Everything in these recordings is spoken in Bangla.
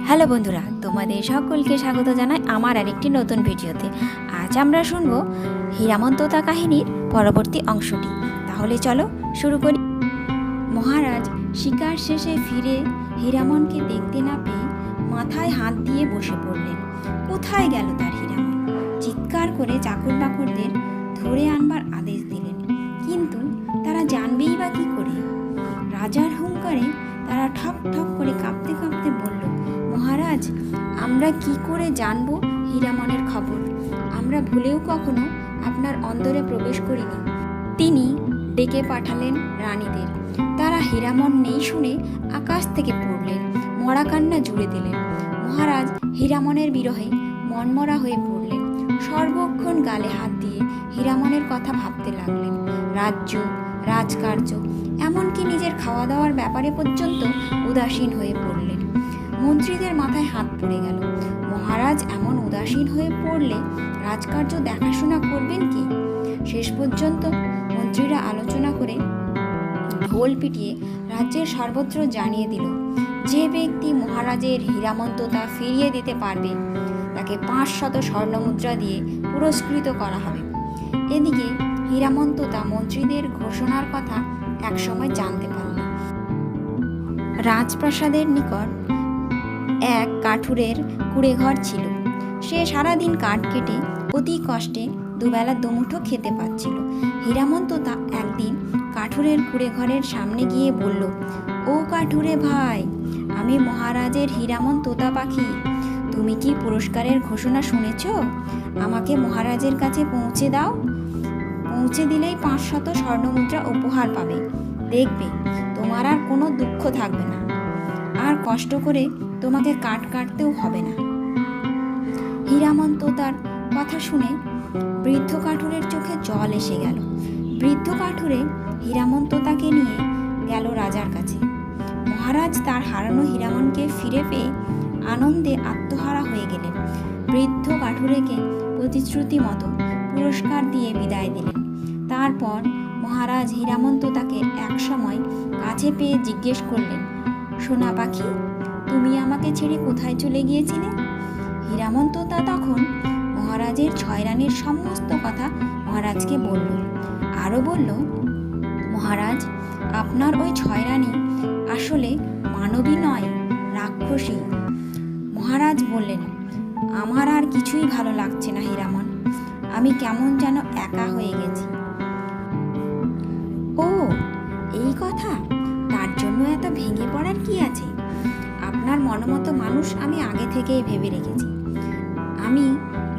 হ্যালো বন্ধুরা, তোমাদের সকলকে স্বাগত জানাই আমার আরেকটি নতুন ভিডিওতে। আজ আমরা শুনব হীরামন তোতা কাহিনীর পরবর্তী অংশটি। তাহলে চলো শুরু করি। মহারাজ শিকার শেষে ফিরে হীরামনকে দেখতে না পেয়ে মাথায় হাত দিয়ে বসে পড়লেন। কোথায় গেল তার হীরামন? চিৎকার করে চাকর বাকরদের ধরে আনবার আদেশ দিলেন, কিন্তু তারা জানবেই বা কী করে? রাজার হুঙ্কারে তারা ঠক ঠক করে কাঁপতে কাঁপতে বলল, মহারাজ, আমরা কি করে জানবো হীরামনের খবর? আমরা ভুলেও কখনো আপনার অন্দরে প্রবেশ করিনি। তিনি ডেকে পাঠালেন রানীদের। তারা হীরামন নেই শুনে আকাশ থেকে পড়লেন, মরা কান্না জুড়ে দিলেন। মহারাজ হীরামনের বিরহে মনমরা হয়ে পড়লেন। সর্বক্ষণ গালে হাত দিয়ে হীরামনের কথা ভাবতে লাগলেন। রাজ্য, রাজকার্য, এমনকি নিজের খাওয়া দাওয়ার ব্যাপারে পর্যন্ত উদাসীন হয়ে পড়লেন। মন্ত্রীদের মাথায় হাত পড়ে গেল। মহারাজ এমন উদাসীন হয়ে পড়লে রাজকার্য দেখাশোনা করবেন কে? শেষ পর্যন্ত মন্ত্রীরা আলোচনা করে ঢোল পিটিয়ে রাজ্যের সর্বত্র জানিয়ে দিল, যে ব্যক্তি মহারাজের হীরামন তোতা ফিরিয়ে দিতে পারবে তাকে 500 স্বর্ণমুদ্রা দিয়ে পুরস্কৃত করা হবে। এদিকে হীরামন তোতা মন্ত্রীদের ঘোষণার কথা একসময় জানতে পারল। রাজপ্রাসাদের নিকট এক কাঠুরের কুঁড়েঘর ছিল। সে সারাদিন কাঠ কেটে অতি কষ্টে দুবেলা দুমুঠো খেতে পাচ্ছিল। হীরামন তোতা একদিন কাঠুরের কুঁড়েঘরের সামনে গিয়ে বলল, ও কাঠুরে ভাই, আমি মহারাজের হীরামন তোতা পাখি। তুমি কি পুরস্কারের ঘোষণা শুনেছ? আমাকে মহারাজের কাছে পৌঁছে দাও। পৌঁছে দিলেই 500 স্বর্ণমুদ্রা উপহার পাবে। দেখবে তোমার আর কোনো দুঃখ থাকবে না, আর কষ্ট করে তোমাকে কাঠ কাটতেও হবে না। হীরামন তোতার কথা শুনে বৃদ্ধ কাঠুরের চোখে জল এসে গেল। বৃদ্ধ কাঠুরে হীরামন তোতাকে নিয়ে গেল রাজার কাছে। মহারাজ তার হারানো হীরামনকে ফিরে পেয়ে আনন্দে আত্মহারা হয়ে গেলেন। বৃদ্ধ কাঠুরেকে প্রতিশ্রুতি মতো পুরস্কার দিয়ে বিদায় দিলেন। তারপর মহারাজ হীরামন তোতাকে এক সময় কাছে পেয়ে জিজ্ঞেস করলেন, সোনা পাখি, তুমি আমাকে ছেড়ে কোথায় চলে গিয়েছিলে? হীরামন তোতা তখন মহারাজের 6 রানীর সমস্ত কথা মহারাজকে বলল। আরও বলল, মহারাজ, আপনার ওই 6 রানী আসলে মানবী নয়, রাক্ষসী। মহারাজ বললেন, আমার আর কিছুই ভালো লাগছে না হীরামন, আমি কেমন যেন একা হয়ে গেছি। ও, এই কথা? তার জন্য এত ভেঙে পড়ার কি আছে? আপনার মনমতো মানুষ আমি আগে থেকেই ভেবে রেখেছি। আমি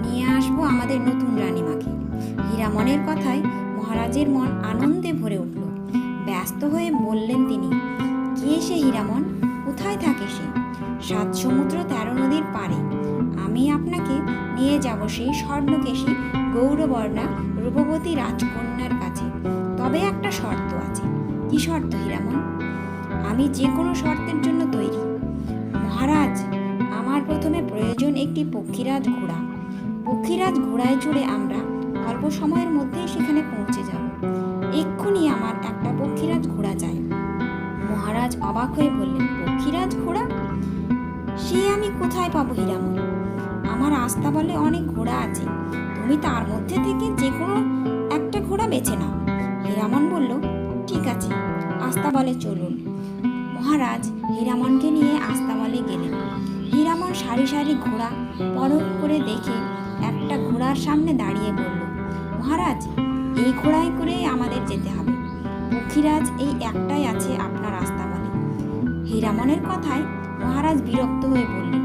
নিয়ে আসবো আমাদের নতুন রানীমাকে। হীরামনের কথায় মহারাজের মন আনন্দে ভরে উঠল। ব্যস্ত হয়ে বললেন তিনি, কে সে হীরামন? কোথায় থাকে সে? 7 সমুদ্র 13 নদীর পারে। আমি আপনাকে নিয়ে যাব সেই স্বর্ণকেশী গৌরবর্ণা রূপবতী রাজকন্যার কাছে। তবে একটা শর্ত আছে। কি শর্ত হীরামন? আমি যে কোনো শর্তের জন্য তৈরি। মহারাজ, আমার প্রথমে প্রয়োজন একটি পক্ষীরাজ ঘোড়া। পক্ষীরাজ ঘোড়ায় চড়ে আমরা অল্প সময়ের মধ্যেই সেখানে পৌঁছে যাব। এক্ষুনি আমার একটা পক্ষীরাজ ঘোড়া চাই। মহারাজ অবাক হয়ে বললেন, পক্ষীরাজ ঘোড়া? সে আমি কোথায় পাবো হীরামন? আমার আস্তাবলে অনেক ঘোড়া আছে, তুমি তার মধ্যে থেকে যে কোনো একটা ঘোড়া বেছে নাও। হীরামন বলল, ঠিক আছে, আস্তাবলে চলুন। মহারাজ হীরামনকে নিয়ে আস্তাবলে গেলেন। হীরামন সারি সারি ঘোড়া পরখ করে দেখে একটা ঘোড়ার সামনে দাঁড়িয়ে বলল, মহারাজ, এই ঘোড়ায় করেই আমাদের যেতে হবে। পক্ষীরাজ এই একটাই আছে আপনার আস্তাবলে। হীরামনের কথায় মহারাজ বিরক্ত হয়ে বললেন,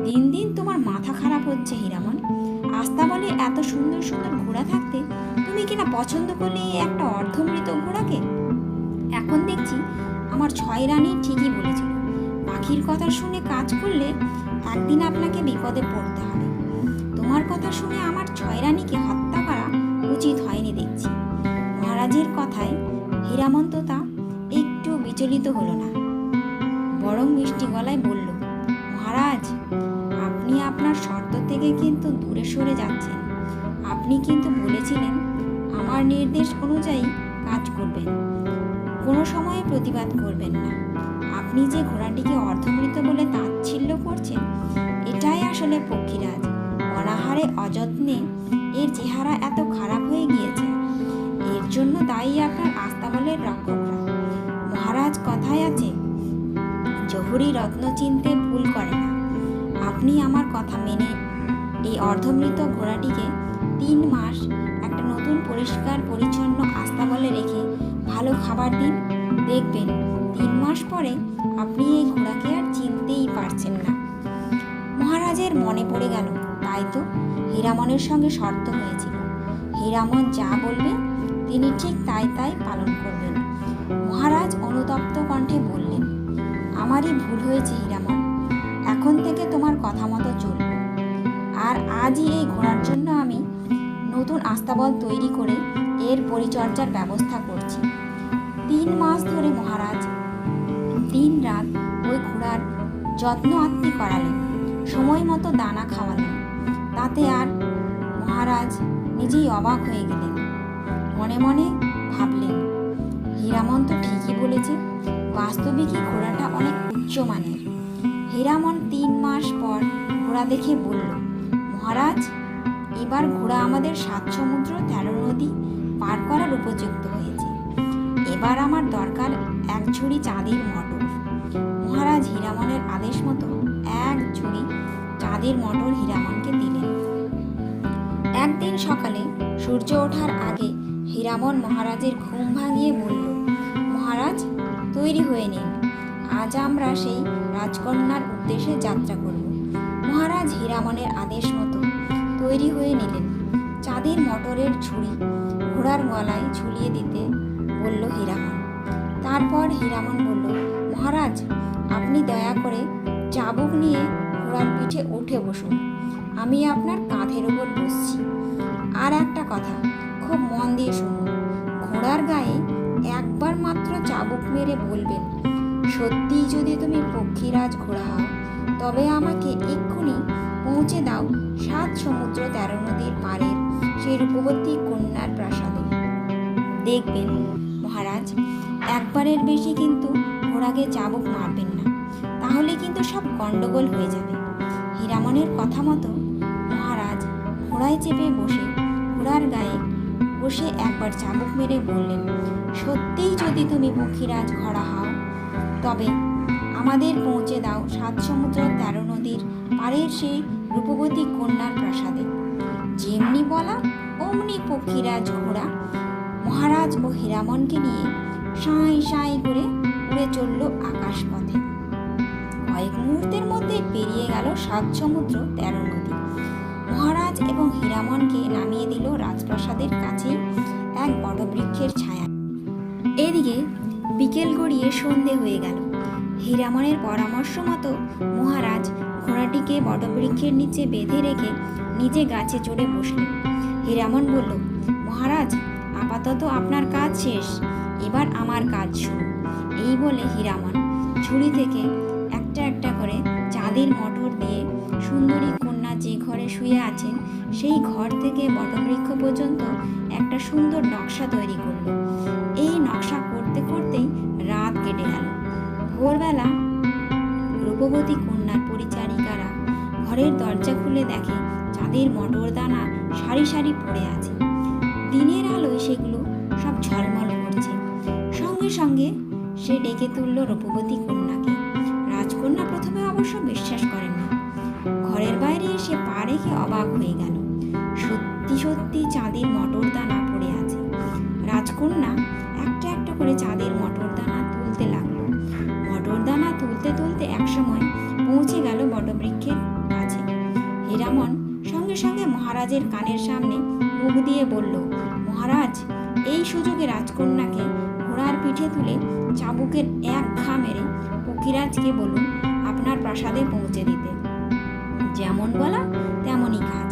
দিন দিন তোমার মাথা খারাপ হচ্ছে হীরামন। আস্তাবলে এত সুন্দর সুন্দর ঘোড়া থাকতে তুমি কিনা পছন্দ করলে এই একটা অর্ধমৃত ঘোড়াকে? এখন দেখছি আমার 6 রানী ঠিকই বলেছিল, পাখির কথা শুনে কাজ করলে একদিন আপনাকে বিপদে পড়তে হবে। তোমার কথা শুনে আমার 6 রানীকে হত্যা করা উচিত হয়নি দেখছি। মহারাজের কথায় হীরামন তোতা একটু বিচলিত হলো না, বরং মিষ্টি গলায় বলল, মহারাজ, আপনি আপনার শর্ত থেকে কিন্তু দূরে সরে যাচ্ছেন। আপনি কিন্তু বলেছিলেন আমার নির্দেশ অনুযায়ী কাজ করবেন, কোনো সময়ে প্রতিবাদ করবেন না। আপনি যে ঘোড়াটিকে অর্ধমৃত বলে তাচ্ছিল্য করছেন, একেবারে অযত্নে এর চেহারা এত খারাপ হয়ে গিয়েছে। এর জন্য দায়ী আপনার আস্তাবলের রক্ষকরা। মহারাজ, কথায় আছে, জহুরি রত্ন চিনতে ভুল করে না। আপনি আমার কথা মেনে এই অর্ধমৃত ঘোড়াটিকে 3 মাস একটা নতুন পরিষ্কার পরিচ্ছন্ন আস্তাবলে রেখে ভালো খাবার দিন। দেখবেন 3 মাস পরে আপনি এই ঘোড়াকে আর চিনতেই পারছেন না। মহারাজের মনে পড়ে গেল, তাই তো হীরামনের সঙ্গে শর্ত হয়েছিল, হীরামন যা বলবে তিনি ঠিক তাই তাই পালন করবেন। মহারাজ অনুতপ্ত কণ্ঠে বললেন, আমারই ভুল হয়েছে হীরামন, এখন থেকে তোমার কথা মতো চলব। আর আজই এই ঘোড়ার জন্য আমি নতুন আস্তাবল তৈরি করে এর পরিচর্যার ব্যবস্থা করছি। 3 মাস ধরে মহারাজ দিন রাত ওই ঘোড়ার যত্ন আত্মি করালেন, সময় মতো দানা খাওয়ালেন। তাতে আর মহারাজ নিজেই অবাক হয়ে গেলেন। মনে মনে ভাবলেন, হীরামন তো ঠিকই বলেছে, বাস্তবিকই ঘোড়াটা অনেক উচ্চমানের। হীরামন 3 মাস পর ঘোড়া দেখে বলল, মহারাজ, এবার ঘোড়া আমাদের 7 সমুদ্র 13 নদী পার করার উপযুক্ত হয়েছে। এবার আমার দরকার 1 ঝুড়ি চাঁদের মটর। মহারাজ হীরামনের আদেশ মতো 1 ঝুড়ি চাঁদের মটর হীরামনকে দিলেন। একদিন সকালে সূর্য ওঠার আগে হীরামন মহারাজের ঘুম ভাঙিয়ে বলল, মহারাজ, তৈরি হয়ে নিন, আজ আমরা সেই রাজকন্যার উদ্দেশ্যে যাত্রা করব। মহারাজ হীরামনের আদেশ মতো তৈরি হয়ে নিলেন। চাঁদের মটরের ঝুড়ি ঘোড়ার গলায় ঝুলিয়ে দিতে বলল হীরামন। তারপর হীরামন বলল, মহারাজ, আপনি দয়া করে চাবুক নিয়ে ঘোড়ার পিঠে উঠে বসুন, আমি আপনার কাঁধের ওপর বসছি। আর একটা কথা, খুব মন দিয়ে শুনুন, ঘোড়ার গায়ে একবার মাত্র চাবুক মেরে বলবেন, সত্যিই যদি তুমি পক্ষীরাজ ঘোড়া হও, তবে আমাকে এক্ষুনি পৌঁছে দাও 7 সমুদ্র 13 নদীর পারের সেই রূপবতী কন্যার প্রাসাদে। দেখবেন মহারাজ, একবারের বেশি কিন্তু ঘোড়াকে চাবুক মারবেন না, তাহলে কিন্তু সব গন্ডগোল হয়ে যাবে। হীরামনের কথা মতো মহারাজ ঘোড়ায় চেপে বসে ঘোড়ার গায়ে বসে একবার চাবুক মেরে বললেন, সত্যিই যদি তুমি পক্ষীরাজ ঘোড়া হও, তবে আমাদের পৌঁছে দাও 7 সমুদ্র 13 নদীর পারের সেই রূপবতী কন্যার প্রাসাদে। যেমনি বলা অমনি পক্ষীরাজ ঘোড়া মহারাজ ও হীরামনকে নিয়ে সাঁই সাঁই করে উড়ে চলল আকাশপথে। কয়েক মুহূর্তের মধ্যে পেরিয়ে গেল 7 সমুদ্র 13 নদী। মহারাজ এবং হীরামনকে নামিয়ে দিল রাজপ্রাসাদের কাছেই এক বটবৃক্ষের ছায়া। এদিকে বিকেল গড়িয়ে সন্ধে হয়ে গেল। হীরামনের পরামর্শ মতো মহারাজ ঘোড়াটিকে বটবৃক্ষের নিচে বেঁধে রেখে নিজে গাছে চড়ে বসলেন। হীরামন বলল, মহারাজ, আপাতত আপনার কাজ শেষ, এবার আমার কাজ শুরু। এই বলে হীরামন ঝুড়ি থেকে একটা একটা করে চাঁদের মটর দিয়ে সুন্দরী কন্যা যে ঘরে শুয়ে আছেন সেই ঘর থেকে বটবৃক্ষ পর্যন্ত একটা সুন্দর নকশা তৈরি করল। এই নকশা করতে করতেই রাত কেটে গেল। ভোরবেলা রূপবতী কন্যার পরিচারিকারা ঘরের দরজা খুলে দেখে চাঁদের মটর দানা সারি সারি পড়ে আছে। দিনের আলোয় সেগুলো সব ঝলমল করছে। সঙ্গে সঙ্গে সে ডেকে তুলল রূপবতী কন্যাকে। রাজকন্যা প্রথমে অবশ্য বিশ্বাস করেন না। ঘরের বাইরে এসে পা রেখে অবাক হয়ে গেল। সত্যি সত্যি চাঁদের মটর দানা পড়ে আছে। রাজকন্যা একটা একটা করে চাঁদের মটর দানা তুলতে লাগলো। মটর দানা তুলতে তুলতে একসময় পৌঁছে গেল বটবৃক্ষের কাছে। হীরামন সঙ্গে সঙ্গে মহারাজের কানের সামনে মুখ দিয়ে বলল, মহারাজ, এই সুযোগে রাজকন্যাকে ঘোড়ার পিঠে তুলে চাবুকের এক ঘা মেরে পক্ষীরাজকে বলুন আপনার প্রাসাদে পৌঁছে দিতে। যেমন বলা তেমনই কাজ।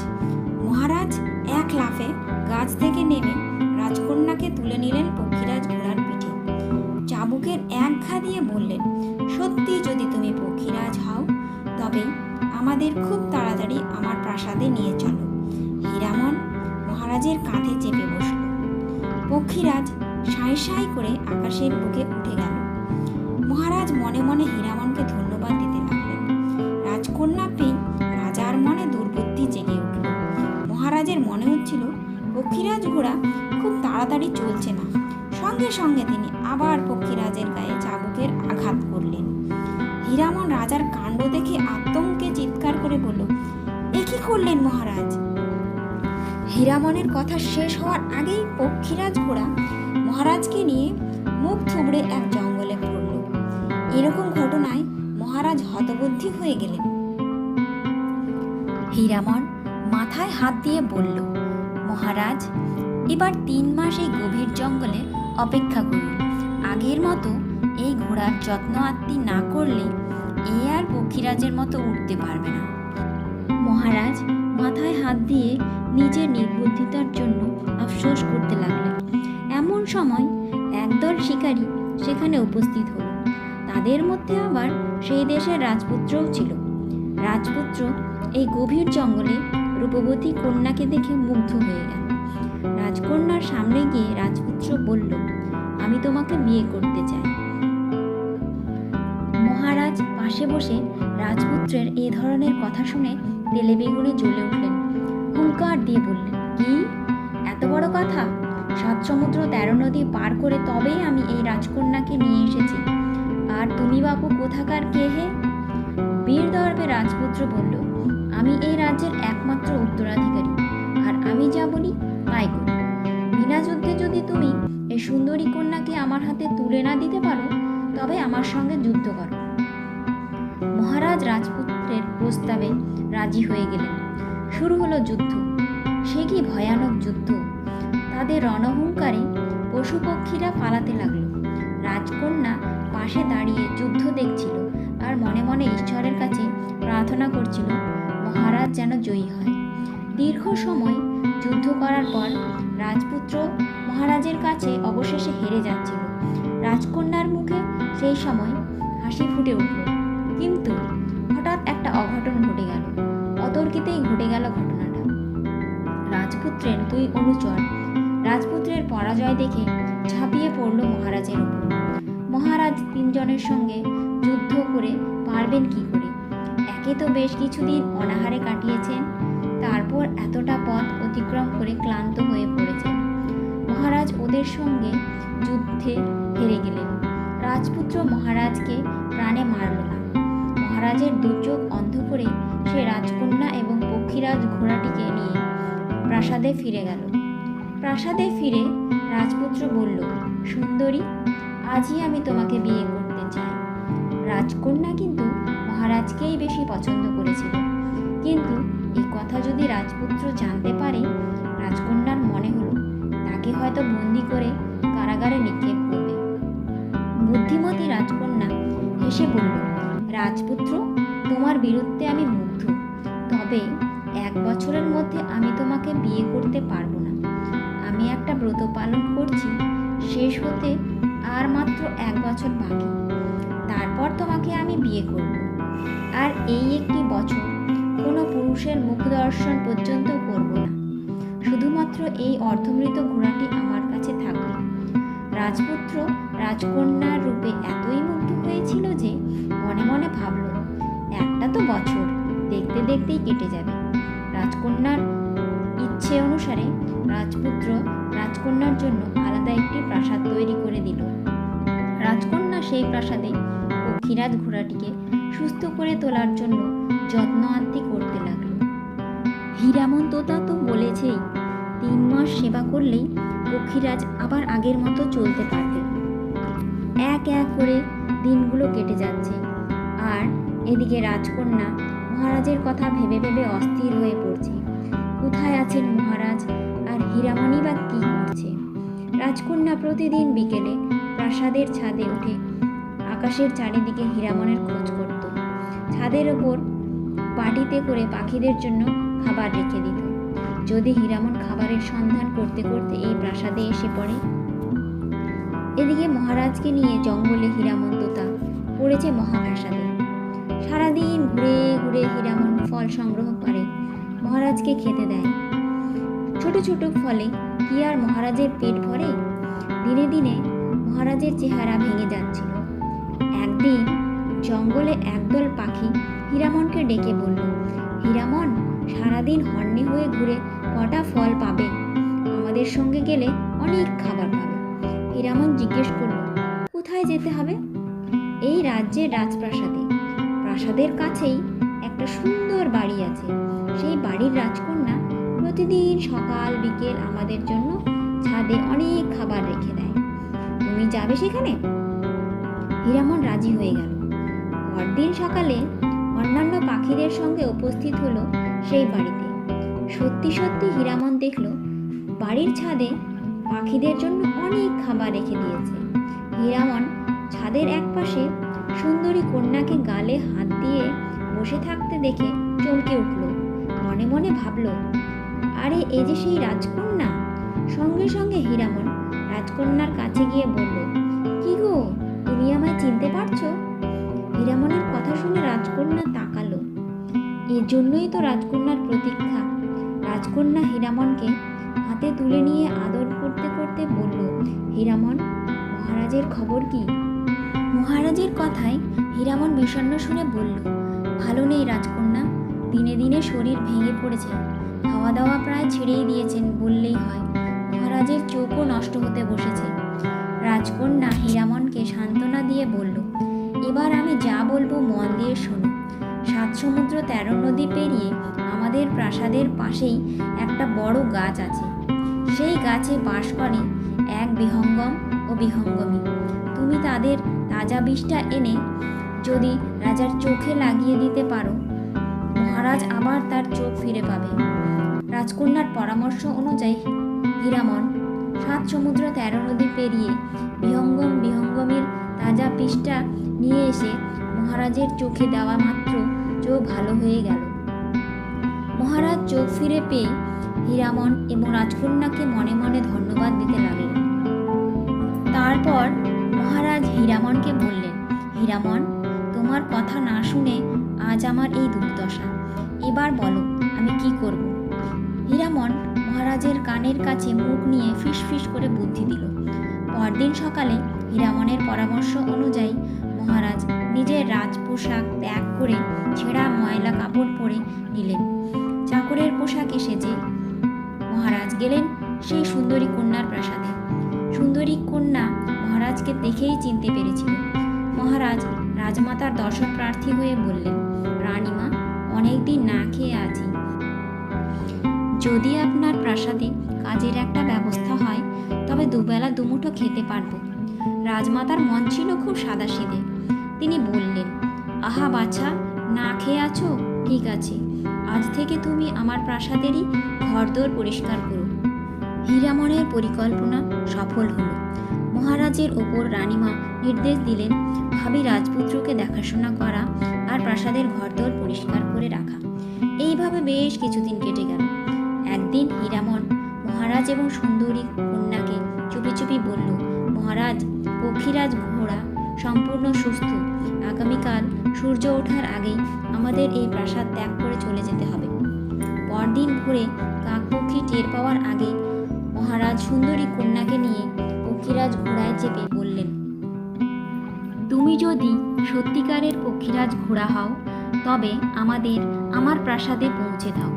মহারাজ এক লাফে গাছ থেকে নেমে রাজকন্যাকে তুলে নিলেন পক্ষীরাজ ঘোড়ার পিঠে। চাবুকের এক ঘা দিয়ে বললেন, সত্যি যদি তুমি পক্ষীরাজ হও, তবে আমাদের খুব তাড়াতাড়ি আমার প্রাসাদে নিয়ে চলো। হীরামন মহারাজের কাঁধে চেপে বসল। পক্ষীরাজ সাঁই সাঁই করে আকাশের বুকে উঠে গেল। মহারাজ মনে মনে হীরামনকে ধন্যবাদ দিতে লাগলেন। রাজকন্যা পেয়ে রাজার মনে দুর্বুদ্ধি জেগে উঠল। মহারাজের মনে হচ্ছিল পক্ষীরাজ ঘোড়া খুব তাড়াতাড়ি চলছে না। সঙ্গে সঙ্গে তিনি আবার পক্ষীরাজের গায়ে চাবুকের আঘাত করলেন। হীরামন রাজার কাণ্ড দেখে আতঙ্কে চিৎকার করে বলল, এ কি করলেন মহারাজ? হীরামনের কথা শেষ হওয়ার আগেই পক্ষীরাজ ঘোড়া মহারাজকে নিয়ে মুখ থুবড়ে এক জঙ্গলে পড়ল। এরকম ঘটনায় মহারাজ হতবুদ্ধি হয়ে গেলেন। হীরামন মাথায় হাত দিয়ে বলল, মহারাজ, এবার 3 মাস এই গভীর জঙ্গলে অপেক্ষা করুন। আগের মতো এই ঘোড়ার যত্ন আত্তি না করলে এ আর পক্ষীরাজের মতো উঠতে পারবে না। মহারাজ মাথায় হাত দিয়ে নিজের নির্বুদ্ধিতার জন্য আফসোস করতে লাগলেন। এমন সময় একদল শিকারী সেখানে উপস্থিত হলো। তাদের মধ্যে আবার সেই দেশের রাজপুত্রও ছিল। রাজপুত্র এই গভীর জঙ্গলে রূপবতী কন্যাকে দেখে মুগ্ধ হয়ে গেল। রাজকন্যার সামনে গিয়ে রাজপুত্র বলল, আমি তোমাকে বিয়ে করতে চাই। মহারাজ পাশে বসে রাজপুত্রের এ ধরনের কথা শুনে তেলে বেগুনে জ্বলে উঠলেন। হুঙ্কার দিয়ে বললেন, কি এত বড় কথা? 7 সমুদ্র 13 নদী পার করে তবেই আমি এই রাজকন্যাকে নিয়ে এসেছি, আর তুমি বাপু কোথাকার কে হে? বীর দর্পে রাজপুত্র বলল, আমি এই রাজ্যের একমাত্র উত্তরাধিকারী, আর আমি যা বলি তাই করি। বিনা যুদ্ধে যদি তুমি এই সুন্দরী কন্যাকে আমার হাতে তুলে না দিতে পারো তবে আমার সঙ্গে যুদ্ধ করো। মহারাজ রাজপুত্রের প্রস্তাবে রাজি হয়ে গেলেন। শুরু হলো যুদ্ধ। সে কি ভয়ানক যুদ্ধ! তাদের রণহুঙ্কারে পশু পক্ষীরা পালাতে লাগলো। রাজকন্যা পাশে দাঁড়িয়ে যুদ্ধ দেখছিল আর মনে মনে ঈশ্বরের কাছে প্রার্থনা করছিল মহারাজ যেন জয়ী হয়। দীর্ঘ সময় যুদ্ধ করার পর রাজপুত্র মহারাজের কাছে অবশেষে হেরে যাচ্ছিল। রাজকন্যার মুখে সেই সময় হাসি ফুটে উঠল, কিন্তু হঠাৎ একটা অঘটন ঘটে গেল। অতর্কিতেই ঘটে গেল ঘটনাটা। রাজপুত্রের 2 অনুচর রাজপুত্রের পরাজয় দেখে ঝাঁপিয়ে পড়ল মহারাজের উপর। মহারাজ 3 জনের সঙ্গে যুদ্ধ করে পারবেন কি করে? একে তো বেশ কিছুদিন অনাহারে কাটিয়েছেন, তারপর এতটা পথ অতিক্রম করে ক্লান্ত হয়ে পড়েছেন। মহারাজ ওদের সঙ্গে যুদ্ধে হেরে গেলেন। রাজপুত্র মহারাজকে প্রাণে মারল না। মহারাজের 2 চোখ অন্ধ করে সে রাজকন্যা এবং পক্ষীরাজ ঘোড়াটিকে নিয়ে প্রাসাদে ফিরে গেল। প্রাসাদে ফিরে রাজপুত্র বলল, সুন্দরী, আজই আমি তোমাকে বিয়ে করতে চাই। রাজকন্যা কিন্তু মহারাজকেই বেশি পছন্দ করেছিল, কিন্তু এই কথা যদি রাজপুত্র জানতে পারে, রাজকন্যার মনে হলো তাকে হয়তো বন্দি করে কারাগারে নিক্ষেপ করবে। বুদ্ধিমতী রাজকন্যা হেসে বলল, রাজপুত্র, তোমার বিরুদ্ধে আমি মুগ্ধ, তবে 1 বছরের মধ্যে আমি তোমাকে বিয়ে করতে পারবো না। আমি একটা ব্রত পালন করছি, শেষ হতে আর মাত্র 1 বছর বাকি। তারপর তোমাকে আমি বিয়ে করব, আর এই 1টি বছর কোনো পুরুষের মুখ দর্শন পর্যন্ত করব না। শুধুমাত্র এই অর্ধমৃত ঘোড়াটি আমার কাছে থাকবে। রাজপুত্র রাজকন্যার রূপে এতই মুগ্ধ হয়েছিল যে মনে মনে ভাবল, একটা তো বছর দেখতে দেখতেই কেটে যাবে। রাজকন্যার ইচ্ছে অনুসারে রাজপুত্র রাজকন্যার জন্য আলাদা একটি প্রাসাদ তৈরি করে দিল। রাজকন্যা সেই প্রাসাদে পক্ষীরাজ ঘোড়াটিকে সুস্থ করে তোলার জন্য যত্ন আত্তি করতে লাগলো। হীরামন তোতা তো বলেছেই, 3 মাস সেবা করলেই পক্ষীরাজ আবার আগের মতো চলতে পারবে। এক এক করে দিনগুলো কেটে যাচ্ছে, আর এদিকে রাজকন্যা মহারাজের কথা ভেবে ভেবে অস্থির হয়ে পড়ছে। কোথায় আছেন মহারাজ, আর হীরামনই বা কি করছে? রাজকন্যা প্রতিদিন বিকেলে প্রাসাদের ছাদে উঠে আকাশের চারিদিকে হীরামনের খোঁজ করত। ছাদের ওপর বাটিতে করে পাখিদের জন্য খাবার রেখে দিত। যদি হীরামন খাবারের সন্ধান করতে করতে এই প্রাসাদে এসে পড়ে। এদিকে মহারাজকে নিয়ে জঙ্গলে হীরামন তোতা পড়েছে মহাপ্রাসাদে। সারাদিন ঘুরে ঘুরে হীরামন ফল সংগ্রহ করে মহারাজকে খেতে দেয়। ছোট ছোট ফলে কি আর মহারাজের পেট ভরে? দিনে দিনে মহারাজের চেহারা ভেঙে যাচ্ছিল। একদিন জঙ্গলে একদল পাখি হীরামনকে ডেকে বলল, হীরামন, সারাদিন হন্যে হয়ে ঘুরে কটা ফল পাবে, আমাদের সঙ্গে গেলে অনেক খাবার পাবে। হীরামন জিজ্ঞেস করল, কোথায় যেতে হবে? এই রাজ্যের রাজপ্রাসাদে। প্রাসাদের কাছেই একটা সুন্দর বাড়ি আছে। সেই বাড়ির রাজকন্যা প্রতিদিন সকাল বিকেল আমাদের জন্য ছাদে অনেক খাবার রেখে দেয়। তুমি যাবে সেখানে? হীরামন রাজি হয়ে গেল। পরদিন সকালে অন্যান্য পাখিদের সঙ্গে উপস্থিত হলো সেই বাড়িতে। সত্যি সত্যি হীরামন দেখল বাড়ির ছাদে পাখিদের জন্য অনেক খাবার রেখে দিয়েছে। হীরামন ছাদের একপাশে সুন্দরী কন্যাকে গালে হাত দিয়ে বসে থাকতে দেখে চমকে উঠল। মনে মনে ভাবল, আরে এই যে সেই রাজকন্যা। সঙ্গে সঙ্গে হীরামন রাজকন্যার কাছে গিয়ে বলল, কি গো, তুমি আমায় চিনতে পারছো? হীরামনের কথা শুনে রাজকন্যা তাকালো। এর জন্যই তো রাজকন্যার প্রতীক্ষা। রাজকন্যা হীরামনকে হাতে তুলে নিয়ে আদর করতে করতে বলল, হীরামন, মহারাজের খবর কি? মহারাজের কথায় হীরামন বিষণ্ণ শুনে বলল, ভালো নেই রাজকন্যা। দিনে দিনে শরীর ভেঙে পড়েছে। খাওয়া দাওয়া প্রায় ছেড়েই দিয়েছেন বললেই হয়। মহারাজের চোখও নষ্ট হতে বসেছে। রাজকন্যা হীরামনকে সান্ত্বনা দিয়ে বলল, এবার আমি যা বলবো মন দিয়ে শোনো। 7 সমুদ্র 13 নদী পেরিয়ে আমাদের প্রাসাদের পাশেই একটা বড় গাছ আছে। সেই গাছে বাস করে এক বিহঙ্গম ও বিহঙ্গমী। তুমি তাদের তাজা বিষটা এনে যদি রাজার চোখে লাগিয়ে দিতে পারো, মহারাজ আবার তার চোখ ফিরে পাবে। রাজকন্যার পরামর্শ অনুযায়ী হীরামন 7 সমুদ্র 13 নদী পেরিয়ে বিহঙ্গম বিহঙ্গমীর তাজা বিষটা নিয়ে এসে মহারাজের চোখে দেওয়া মাত্র চোখ ভালো হয়ে গেল। মহারাজ চোখ ফিরে পেয়ে হীরামন এবং রাজকন্যাকে মনে মনে ধন্যবাদ দিতে লাগলেন। তারপর মহারাজ হীরামনকে বললেন, হীরামন, তোমার কথা না শুনে আজ আমার এই দুর্দশা। এবার বলো আমি কি করব? হীরামন মহারাজের কানের কাছে মুখ নিয়ে ফিসফিস করে বুদ্ধি দিল। পরদিন সকালে হীরামনের পরামর্শ অনুযায়ী মহারাজ নিজের রাজ পোশাক ত্যাগ করে ছেঁড়া ময়লা কাপড় পরে নিলেন। চাকরের পোশাকে সেজে মহারাজ গেলেন সেই সুন্দরী কন্যার প্রাসাদে। সুন্দরী কন্যা মহারাজকে দেখেই চিনতে পেরেছিল। মহারাজ রাজমাতার দর্শন প্রার্থী হয়ে বললেন, রানীমা, অনেকদিন না খেয়ে আছি। যদি আপনার প্রাসাদে কাজের একটা ব্যবস্থা হয় তবে দুবেলা দুমুঠো খেতে পারবো। রাজমাতার মন ছিল খুব সাদাসিধে। তিনি বললেন, আহা বাছা, না খেয়ে আছো? ঠিক আছে, আজ থেকে তুমি আমার প্রাসাদেরই ঘরদোর পরিষ্কার করো। হীরামনের পরিকল্পনা সফল হলো। মহারাজের ওপর রানীমা নির্দেশ দিলেন, ভাবী রাজপুত্রকে দেখাশোনা করা আর প্রাসাদের ঘরদোর পরিষ্কার করে রাখা। এইভাবে বেশ কিছুদিন কেটে গেল। একদিন হীরামন মহারাজ এবং সুন্দরী কন্যাকে চুপি চুপি বলল, মহারাজ, পক্ষীরাজ ঘোড়া সম্পূর্ণ সুস্থ। আগামীকাল সূর্য ওঠার আগেই আমাদের এই প্রাসাদ ত্যাগ করে চলে যেতে হবে। পরদিন ভোরে কাকপক্ষী টের পাওয়ার আগে মহারাজ সুন্দরী কন্যাকে নিয়ে পক্ষীরাজ ঘোড়ায় চেপে বললেন, তুমি যদি সত্যিকারের পক্ষীরাজ ঘোড়া হও তবে আমার প্রাসাদে পৌঁছে দাও।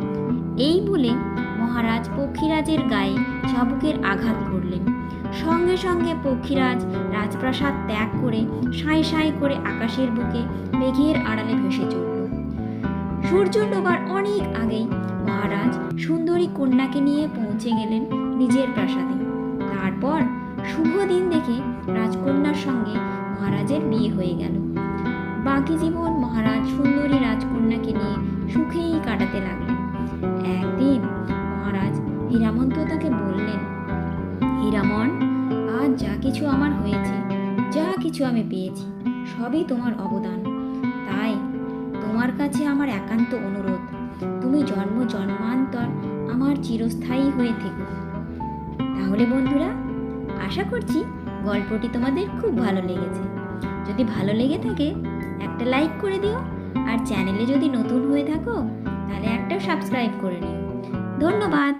এই বলে মহারাজ পক্ষীরাজের গায়ে চাবুকের আঘাত করলেন। সঙ্গে সঙ্গে পক্ষীরাজ রাজপ্রাসাদ ত্যাগ করে সাঁই সাঁই করে আকাশের বুকে মেঘের আড়ালে ভেসে চলল। সূর্য ডোবার অনেক আগেই মহারাজ সুন্দরী কন্যাকে নিয়ে পৌঁছে গেলেন নিজের প্রাসাদে। তারপর শুভ দিন দেখে রাজকন্যার সঙ্গে মহারাজের বিয়ে হয়ে গেল। বাকি জীবন মহারাজ সুন্দরী রাজকন্যাকে নিয়ে সুখেই কাটাতে লাগলেন। একদিন মহারাজ হীরামন তাকে বললেন, হীরামন, আজ যা কিছু আমার হয়েছে, যা কিছু আমি পেয়েছি, সবই তোমার অবদান। তাই তোমার কাছে আমার একান্ত অনুরোধ, তুমি জন্ম জন্মান্তর আমার চিরস্থায়ী হয়ে থেকো। তাহলে বন্ধুরা, আশা করছি গল্পটি তোমাদের খুব ভালো লেগেছে। যদি ভালো লেগে থাকে একটা লাইক করে দিও, আর চ্যানেলে যদি নতুন হয়ে থাকো তাহলে একটা সাবস্ক্রাইব করে নিও। ধন্যবাদ।